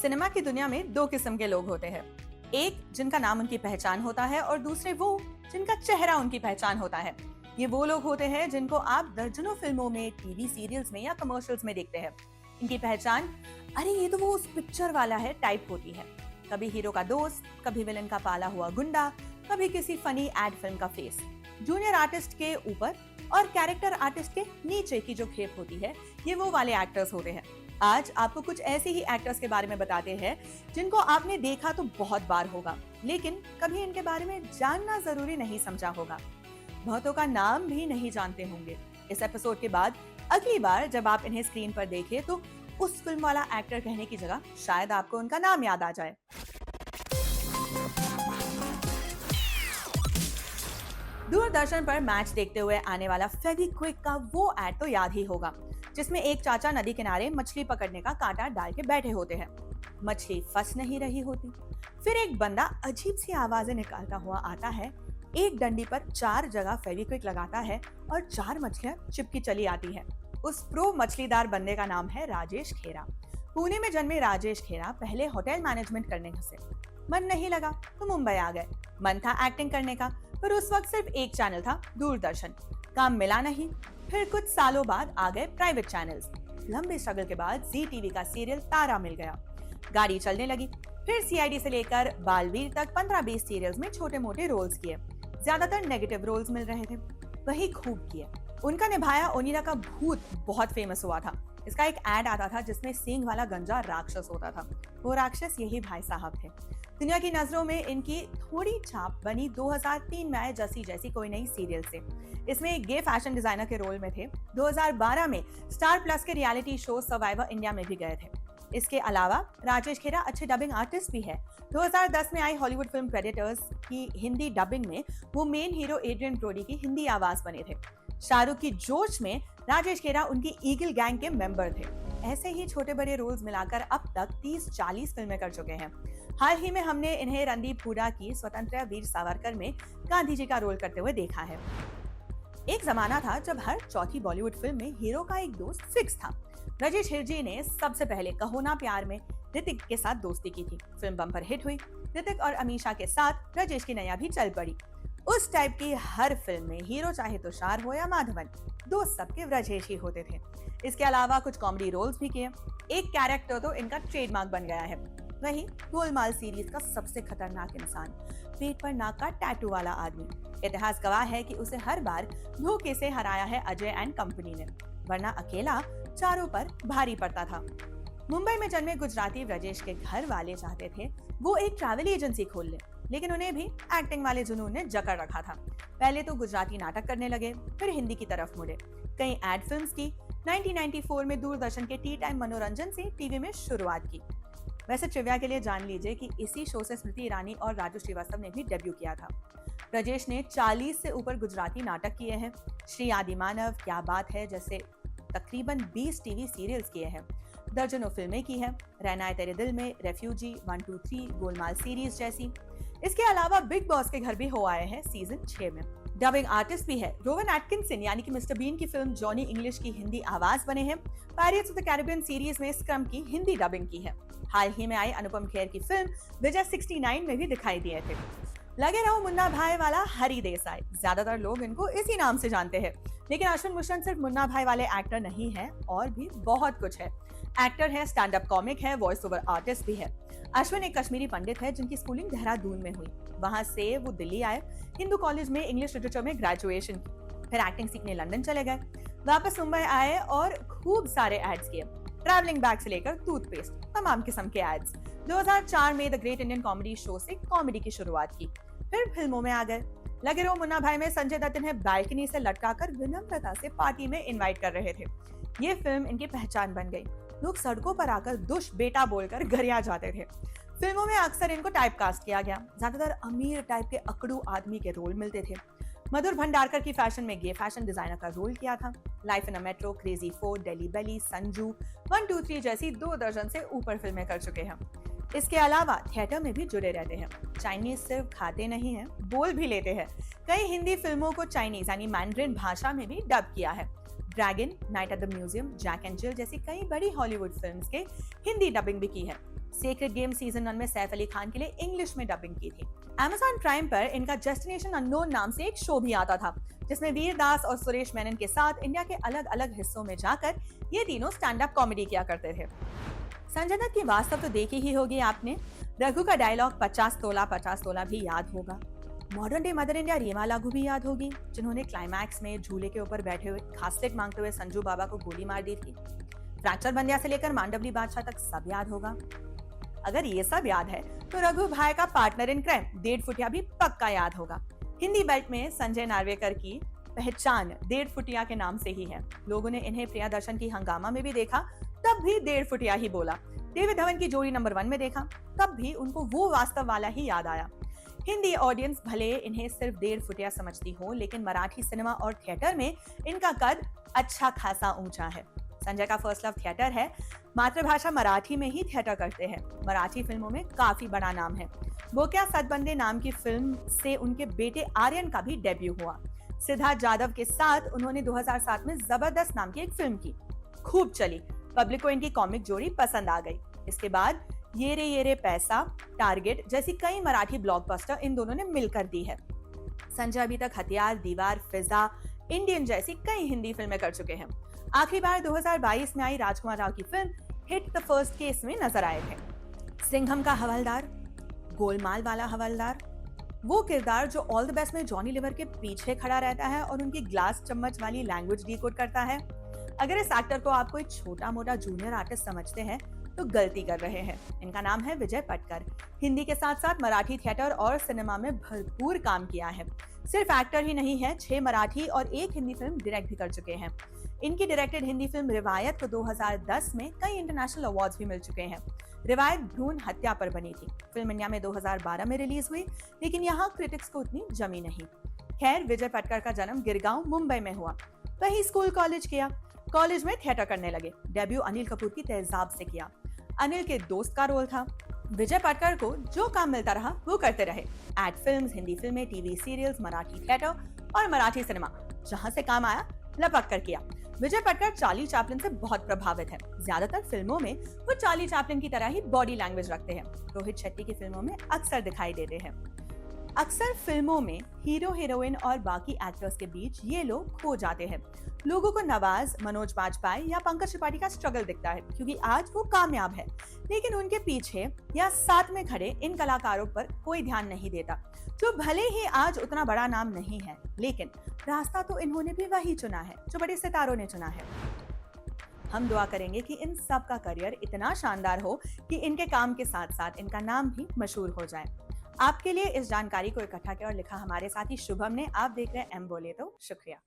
Cinema की दुनिया में दो किस्म के लोग होते हैं। एक जिनका नाम उनकी पहचान होता है और दूसरे वो जिनका चेहरा उनकी पहचान होता है। ये वो लोग होते हैं जिनको आप दर्जनों फिल्मों में, टीवी सीरियल्स में या कमर्शियल्स में देखते हैं। इनकी पहचान अरे ये तो वो उस पिक्चर वाला है टाइप होती है। कभी हीरो का दोस्त, कभी विलन का पाला हुआ गुंडा, कभी किसी फनी एड फिल्म का फेस। जूनियर आर्टिस्ट के ऊपर और कैरेक्टर आर्टिस्ट के नीचे की जो खेप होती है, ये वो वाले एक्टर्स होते हैं। आज आपको कुछ ऐसे ही एक्टर्स के बारे में बताते हैं जिनको आपने देखा तो बहुत बार होगा, लेकिन कभी इनके बारे में जानना जरूरी नहीं समझा होगा। बहुतों का नाम भी नहीं जानते होंगे। इस एपिसोड के बाद अगली बार जब आप इन्हें स्क्रीन पर देखें तो उस फिल्म वाला एक्टर कहने की जगह शायद आपको उनका नाम याद आ जाए। दूरदर्शन पर मैच देखते हुए आने वाला फेविक्विक का वो ऐड तो याद ही होगा, जिसमें एक चाचा नदी किनारे मछली पकड़ने का कांटा डाल के बैठे होते हैं। मछली फंस नहीं रही होती। फिर एक बंदा अजीब सी आवाजें निकालता हुआ आता है, एक डंडी पर 4 जगह फेविक्विक लगाता है और 4 मछलियां चिपकी चली आती है। उस प्रो मछलीदार बंदे का नाम है राजेश खेरा। पुणे में जन्मे राजेश खेरा पहले होटल मैनेजमेंट करने से मन नहीं लगा तो मुंबई आ गए। मन था एक्टिंग करने का, पर उस वक्त सिर्फ एक चैनल था, दूरदर्शन। काम मिला नहीं। फिर कुछ सालों बाद आ गए प्राइवेट चैनल्स। लंबे स्ट्रगल के बाद जी टीवी का सीरियल तारा मिल गया। गाड़ी चलने लगी। फिर सीआईडी से लेकर बालवीर तक 15-20 सीरियल्स में छोटे मोटे रोल्स किए। ज्यादातर नेगेटिव रोल्स मिल रहे थे, वही खूब किए। उनका निभाया ओनिडा का भूत बहुत फेमस हुआ था। इसका एक एड आता था जिसमें सींग वाला गंजा राक्षस होता था। वो राक्षस यही भाई साहब थे। दुनिया की नजरों में इनकी थोड़ी छाप बनी 2003 में आए जसी जैसी कोई नई सीरियल से। इसमें एक गे फैशन डिजाइनर के रोल में थे। 2012 में स्टार प्लस के रियलिटी शो सर्वाइवर इंडिया में भी गए थे। इसके अलावा राजेश खेरा अच्छे डबिंग आर्टिस्ट भी है। 2010 में आई हॉलीवुड फिल्म प्रेडेटर्स की हिंदी डबिंग में वो मेन हीरो एड्रियन ब्रोडी की हिंदी आवाज बने थे। शाहरुख की जोश में राजेश खेरा उनकी ईगल गैंग के मेंबर थे। ऐसे ही छोटे बड़े रोल्स मिलाकर अब तक 30-40 फिल्में कर चुके हैं। हाल ही में हमने इन्हें रणदीप हुडा की स्वतंत्र वीर सावरकर में गांधी जी का रोल करते हुए देखा है। एक जमाना था जब हर चौथी बॉलीवुड फिल्म में हीरो का एक दोस्त फिक्स था। राजेश हिरजी ने सबसे पहले कहो ना प्यार में ऋतिक के साथ दोस्ती की थी। फिल्म बम्पर हिट हुई। ऋतिक और अमीषा के साथ राजेश की नैया भी चल पड़ी। उस टाइप की हर फिल्म में हीरो चाहे तो शार हो या माधवन, दोस्त सबके राजेश ही होते थे। इसके अलावा कुछ कॉमेडी रोल्स भी किए। एक कैरेक्टर तो इनका ट्रेडमार्क बन गया है, वही गोलमाल सीरीज का सबसे खतरनाक इंसान, पेट पर नाक का टैटू वाला आदमी। इतिहास गवाह है कि उसे हर बार धोखे से हराया है अजय एंड कंपनी ने, वरना अकेला चारों पर भारी पड़ता था। मुंबई में जन्मे गुजराती राजेश के घर वाले चाहते थे वो एक ट्रैवल एजेंसी खोल ले, लेकिन उन्हें भी एक्टिंग वाले जुनून ने जकड़ रखा था। पहले तो गुजराती नाटक करने लगे, फिर हिंदी की तरफ मुड़े। कई एड फिल्म्स की। 1994 में दूरदर्शन के टी टाइम मनोरंजन से टीवी में शुरुआत की। वैसे ट्रिविया के लिए जान लीजिए कि इसी शो से स्मृति ईरानी और राजू श्रीवास्तव ने भी डेब्यू किया था। राजेश ने 40 से ऊपर गुजराती नाटक किए हैं। श्री आदिमानव, क्या बात है जैसे तकरीबन 20 टीवी सीरियल्स किए हैं। दर्जनों फिल्में की है, रहना है तेरे दिल में, रेफ्यूजी, 1, 2, 3, गोलमाल सीरीज जैसी। इसके अलावा बिग बॉस के घर भी हो आए हैं सीजन 6 में। डबिंग आर्टिस्ट भी है। रोवन एटकिंसन यानी कि मिस्टर बीन की फिल्म जॉनी इंग्लिश की हिंदी आवाज बने हैं। Pirates of the Caribbean series में स्क्रम की हिंदी डबिंग की है। हाल ही में आई अनुपम खेर की फिल्म विजय 69 में भी दिखाई दिए थे। लगे रहो मुन्ना भाई वाला हरी देसाई, ज्यादातर लोग इनको इसी नाम से जानते हैं, लेकिन अश्विन मुशन सिर्फ मुन्ना भाई वाले एक्टर नहीं है, और भी बहुत कुछ है। एक्टर है, स्टैंड अप कॉमिक है, वॉइस ओवर आर्टिस्ट भी है। अश्विन एक कश्मीरी पंडित है जिनकी स्कूलिंग देहरादून में हुई। वहां से वो दिल्ली आए, हिंदू कॉलेज में इंग्लिश लिटरेचर में ग्रेजुएशन की। फिर एक्टिंग सीखने लंदन चले गए, वापस मुंबई आए और खूब सारे एड्स किए। ट्रैवलिंग बैग से लेकर टूथपेस्ट, तमाम किस्म के एड्स। 2004 में the great Indian comedy show से कॉमेडी की शुरुआत की। फिर फिल्मों में आ गए। लगे रहो मुन्ना भाई में संजय दत्त इन्हें बालकनी से लटकाकर विनम्रता से पार्टी में इनवाइट कर रहे थे। ये फिल्म इनकी पहचान बन गई। लोग सड़कों पर आकर दुष्ट बेटा बोलकर गरिया जाते थे। फिल्मों में अक्सर इनको टाइपकास्ट किया गया। ज्यादातर अमीर टाइप के अकड़ू आदमी के रोल मिलते थे। मधुर भंडारकर की फैशन में गे फैशन डिजाइनर का रोल किया था। Life in a metro, crazy 4, Delhi belly, Sanju, 1, 2, 3 जैसी 2 दर्जन से ऊपर फिल्में कर चुके हैं। इसके अलावा थिएटर में भी जुड़े रहते हैं। चाइनीज सिर्फ खाते नहीं हैं, बोल भी लेते हैं। कई हिंदी फिल्मों को चाइनीज यानी मैंड्रिन भाषा में भी डब किया है। Dragon, night at the museum, Jack and Jill जैसी कई बड़ी हॉलीवुड फिल्म्स के हिंदी डबिंग भी की है। सेक्रेड गेम सीजन 1 में सैफ अली खान के लिए इंग्लिश में डबिंग की थी। Amazon प्राइम पर इनका डेस्टिनेशन अननोन नाम से एक शो भी आता था, जिसमें वीर दास और सुरेश मेनन के साथ इंडिया के अलग अलग हिस्सों में जाकर ये तीनों स्टैंड अप कॉमेडी किया करते थे। संजय दत्त की वास्तव तो देखी ही होगी आपने। रघु का डायलॉग 50 तोला भी याद होगा। Modern day mother India Reema Lagoo भी याद होगी, जिन्होंने क्लाइमैक्स में झूले के ऊपर बैठे हुए खासलेट मांगते हुए संजू बाबा को गोली मार दी थी। फ्रैक्चर बंदिया से लेकर मांडवली बादशाह तक सब याद होगा। अगर ये सब याद है तो रघु भाई का पार्टनर इन क्राइम डेढ़ फुटिया भी पक्का याद होगा। हिंदी बेल्ट में संजय नार्वेकर की पहचान डेढ़ फुटिया के नाम से ही है। लोगों ने इन्हें प्रियदर्शन की हंगामा में भी देखा, तब भी डेढ़ फुटिया ही बोला। डेविड धवन की जोड़ी नंबर 1 में देखा, तब भी उनको वो वास्तव वाला ही याद आया। हिंदी ऑडियंस भले इन्हें सिर्फ डेढ़ फुटिया समझती हो, लेकिन मराठी सिनेमा और थिएटर में इनका कद अच्छा खासा ऊंचा है। संजय का फर्स्ट लव थिएटर है। मातृभाषा मराठी में ही थिएटर करते हैं। मराठी फिल्मों में काफी बड़ा नाम है। बोक्या सतबंदे नाम की फिल्म से उनके बेटे आर्यन का भी डेब्यू हुआ। सिद्धार्थ जाधव के साथ उन्होंने 2007 में जबरदस्त नाम की एक फिल्म की, खूब चली। पब्लिक को इनकी कॉमिक जोड़ी पसंद आ गई। इसके बाद ये रे पैसा, टारगेट जैसी कई मराठी ब्लॉकबस्टर इन दोनों ने मिलकर दी है। संजय अभी तक हथियार, दीवार, फिजा, इंडियन जैसी कई हिंदी फिल्में कर चुके हैं। आखिरी बार 2022 में आई राजकुमार राव की film hit the first case में नजर आए थे। सिंघम का हवलदार, गोलमाल वाला हवलदार, वो किरदार जो ऑल द बेस्ट में जॉनी लीवर के पीछे खड़ा रहता है और उनकी ग्लास चम्मच वाली लैंग्वेज डिकोड करता है। अगर इस एक्टर को आप कोई छोटा मोटा जूनियर आर्टिस्ट समझते हैं तो गलती कर रहे हैं। इनका नाम है विजय पटकर। हिंदी के साथ साथ मराठी थिएटर और सिनेमा में भरपूर काम किया है। सिर्फ एक्टर ही नहीं है, 6 मराठी और 1 हिंदी फिल्म डायरेक्ट भी कर चुके हैं। इनकी डायरेक्टेड हिंदी फिल्म रिवायत को 2010 में कई इंटरनेशनल अवार्ड्स भी मिल चुके हैं। रिवायत भ्रूण हत्या पर बनी थी। फिल्म इंडिया में 2012 में रिलीज हुई, लेकिन यहाँ क्रिटिक्स को उतनी जमी नहीं। खैर, विजय पटकर का जन्म गिरगांव, मुंबई में हुआ। वही स्कूल कॉलेज किया। कॉलेज में थिएटर करने लगे। डेब्यू अनिल कपूर की तेजाब से किया। अनिल के दोस्त का रोल था। विजय पटकर को जो काम मिलता रहा वो करते रहे। एड फिल्म्स, हिंदी फिल्में, टीवी सीरियल्स, मराठी थिएटर और मराठी सिनेमा, जहां से काम आया लपक कर किया। विजय पटकर चार्ली चैपलिन से बहुत प्रभावित है। ज्यादातर फिल्मों में वो चार्ली चैपलिन की तरह ही बॉडी लैंग्वेज रखते हैं। रोहित शेट्टी की फिल्मों में अक्सर दिखाई देते हैं। अक्सर फिल्मों में हीरो हीरोइन और बाकी एक्टर्स के बीच ये लोग खो जाते हैं। लोगों को नवाज, मनोज बाजपेयी या पंकज त्रिपाठी का स्ट्रगल दिखता है, क्योंकि आज वो कामयाब है, लेकिन उनके पीछे या साथ में खड़े इन कलाकारों पर कोई ध्यान नहीं देता, जो भले ही आज उतना बड़ा नाम नहीं है, लेकिन रास्ता तो इन्होंने भी वही चुना है जो बड़े सितारों ने चुना है। हम दुआ करेंगे कि इन सब का करियर इतना शानदार हो कि इनके काम के साथ साथ इनका नाम भी मशहूर हो जाए। आपके लिए इस जानकारी को इकट्ठा किया और लिखा हमारे साथी शुभम ने। आप देख रहे हैं एम बोले तो। शुक्रिया।